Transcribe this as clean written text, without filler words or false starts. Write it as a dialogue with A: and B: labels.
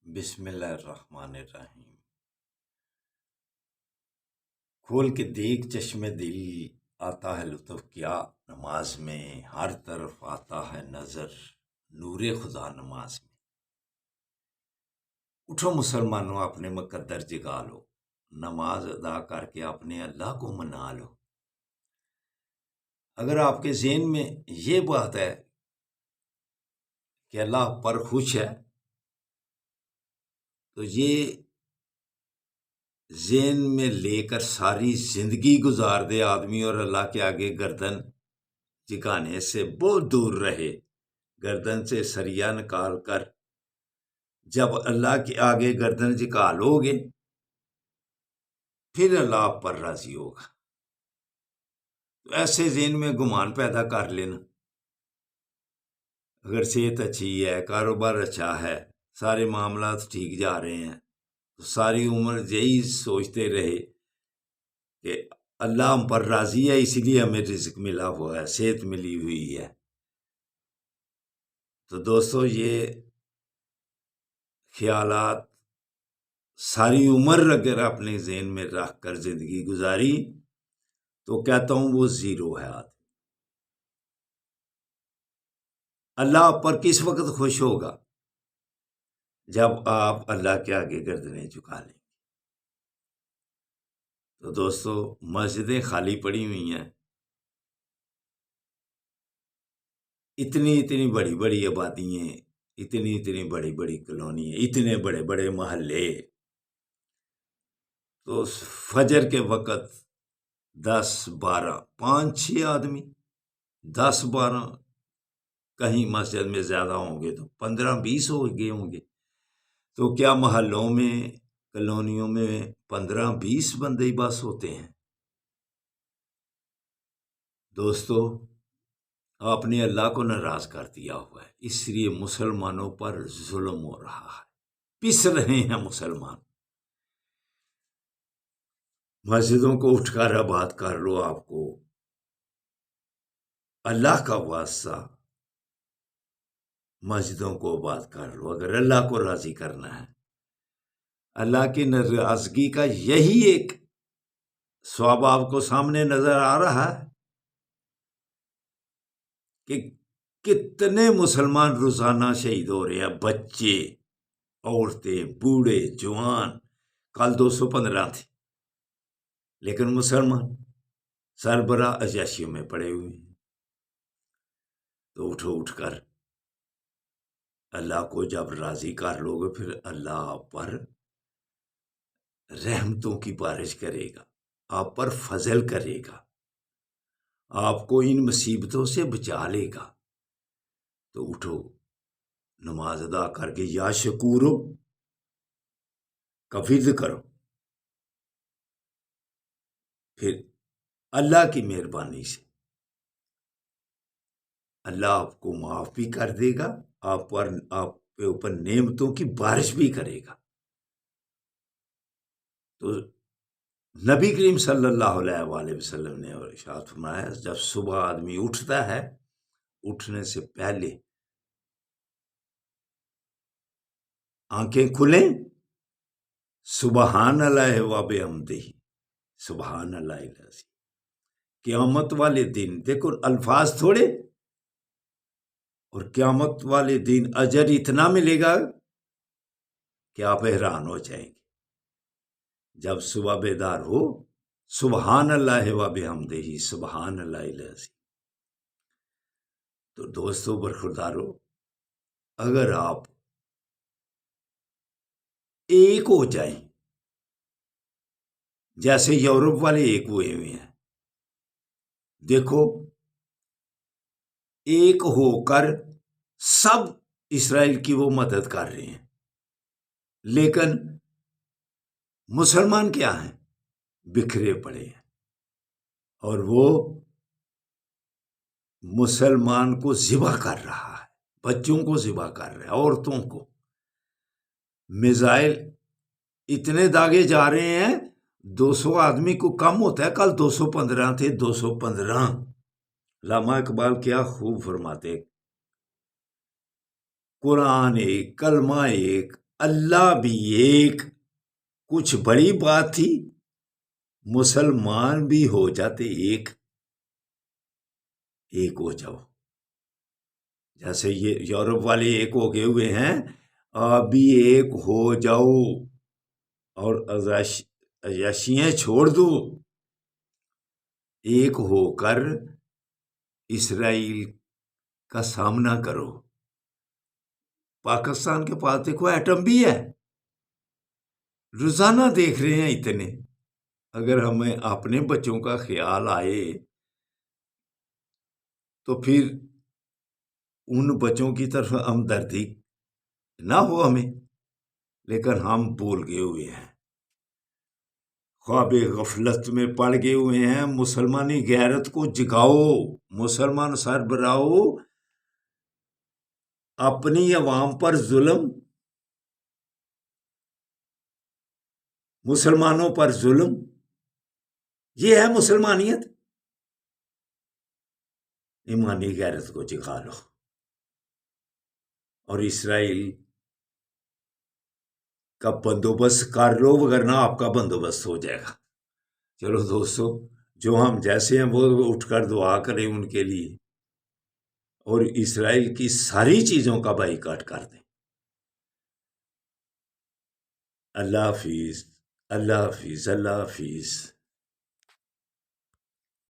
A: بسم اللہ الرحمن الرحیم۔ کھول کے دیکھ چشم دل، آتا ہے لطف کیا نماز میں، ہر طرف آتا ہے نظر نور خدا نماز میں۔ اٹھو مسلمانوں، اپنے مقدر جگا لو، نماز ادا کر کے اپنے اللہ کو منا لو۔ اگر آپ کے ذہن میں یہ بات ہے کہ اللہ پر خوش ہے، تو یہ ذہن میں لے کر ساری زندگی گزار دے آدمی، اور اللہ کے آگے گردن جھکانے سے بہت دور رہے۔ گردن سے سریا نکال کر جب اللہ کے آگے گردن جھکا لو گے، پھر اللہ آپ پر راضی ہوگا۔ تو ایسے ذہن میں گمان پیدا کر لینا، اگر صحت اچھی ہے، کاروبار اچھا ہے، سارے معاملات ٹھیک جا رہے ہیں، تو ساری عمر یہی سوچتے رہے کہ اللہ ہم پر راضی ہے، اسی لیے ہمیں رزق ملا ہوا ہے، صحت ملی ہوئی ہے۔ تو دوستو، یہ خیالات ساری عمر اگر اپنے ذہن میں رکھ کر زندگی گزاری، تو کہتا ہوں وہ زیرو ہے آدمی۔ اللہ آپ پر کس وقت خوش ہوگا؟ جب آپ اللہ کے آگے گردنیں جھکا لیں گے۔ تو دوستو، مسجدیں خالی پڑی ہوئی ہیں، اتنی بڑی بڑی آبادیاں، اتنی بڑی بڑی کالونی، اتنے بڑے بڑے محلے، تو فجر کے وقت 10-12 5-6 آدمی، 10-12، کہیں مسجد میں زیادہ ہوں گے تو 15-20 ہو گئے ہوں گے۔ تو کیا محلوں میں، کالونیوں میں 15-20 بندے بس ہوتے ہیں؟ دوستو، آپ نے اللہ کو ناراض کر دیا ہوا ہے، اس لیے مسلمانوں پر ظلم ہو رہا ہے، پس رہے ہیں مسلمان۔ مسجدوں کو اٹھ کر آباد کر لو، آپ کو اللہ کا واسطہ مسجدوں کو آباد کر لو، اگر اللہ کو راضی کرنا ہے۔ اللہ کی ناراضگی کا یہی ایک ثواب آپ کو سامنے نظر آ رہا ہے کہ کتنے مسلمان روزانہ شہید ہو رہے ہیں، بچے، عورتیں، بوڑھے، جوان۔ کل 215 تھے، لیکن مسلمان سربراہ عیاشیوں میں پڑے ہوئے ہیں۔ تو اٹھ کر اللہ کو جب راضی کر لو گے، پھر اللہ آپ پر رحمتوں کی بارش کرے گا، آپ پر فضل کرے گا، آپ کو ان مصیبتوں سے بچا لے گا۔ تو اٹھو، نماز ادا کر کے یا شکورو کا فرض کرو، پھر اللہ کی مہربانی سے اللہ آپ کو معاف بھی کر دے گا، آپ کے اوپر نعمتوں کی بارش بھی کرے گا۔ تو نبی کریم صلی اللہ علیہ وآلہ وسلم نے ارشاد فرمایا، جب صبح آدمی اٹھتا ہے، اٹھنے سے پہلے آنکھیں کھلیں، سبحان اللہ و بحمدہ، سبحان اللہ العظیم۔ قیامت والے دن، دیکھو الفاظ تھوڑے، اور قیامت والے دن اجر اتنا ملے گا کہ آپ حیران ہو جائیں گے۔ جب صبح بیدار ہو، سبحان اللہ و بحمدہ، سبحان اللہ العظیم۔ تو دوستو برخوردارو، اگر آپ ایک ہو جائیں، جیسے یورپ والے ایک ہوئے ہوئے ہیں، دیکھو ایک ہو کر سب اسرائیل کی وہ مدد کر رہے ہیں، لیکن مسلمان کیا ہیں؟ بکھرے پڑے ہیں، اور وہ مسلمان کو ذبح کر رہا ہے، بچوں کو ذبح کر رہا ہے، عورتوں کو۔ میزائل اتنے داغے جا رہے ہیں، 200 آدمی کو کم ہوتا ہے، کل 215 تھے، 215۔ علامہ اقبال کیا خوب فرماتے، قرآن ایک، کلمہ ایک، اللہ بھی ایک، کچھ بڑی بات تھی، مسلمان بھی ہو جاتے ایک ہو جاؤ، جیسے یہ یورپ والے ایک ہو گئے ہوئے ہیں، آپ بھی ایک ہو جاؤ اور عیاشیاں چھوڑ دو، ایک ہو کر اسرائیل کا سامنا کرو۔ پاکستان کے پاس دیکھو ایٹم بھی ہے، روزانہ دیکھ رہے ہیں اتنے، اگر ہمیں اپنے بچوں کا خیال آئے تو پھر ان بچوں کی طرف ہمدردی نہ ہو ہمیں، لیکن ہم بھول گئے ہوئے ہیں، خواب غفلت میں پڑ گئے ہوئے ہیں۔ مسلمانی غیرت کو جگاؤ، مسلمان سربراہو، اپنی عوام پر ظلم، مسلمانوں پر ظلم، یہ ہے مسلمانیت؟ ایمانی غیرت کو جگا لو اور اسرائیل کا بندوبست کر لو، ورنہ آپ کا بندوبست ہو جائے گا۔ چلو دوستو، جو ہم جیسے ہیں وہ اٹھ کر دعا کریں ان کے لیے، اور اسرائیل کی ساری چیزوں کا بائیکاٹ کر دیں۔ اللہ حافظ، اللہ حافظ، اللہ حافظ۔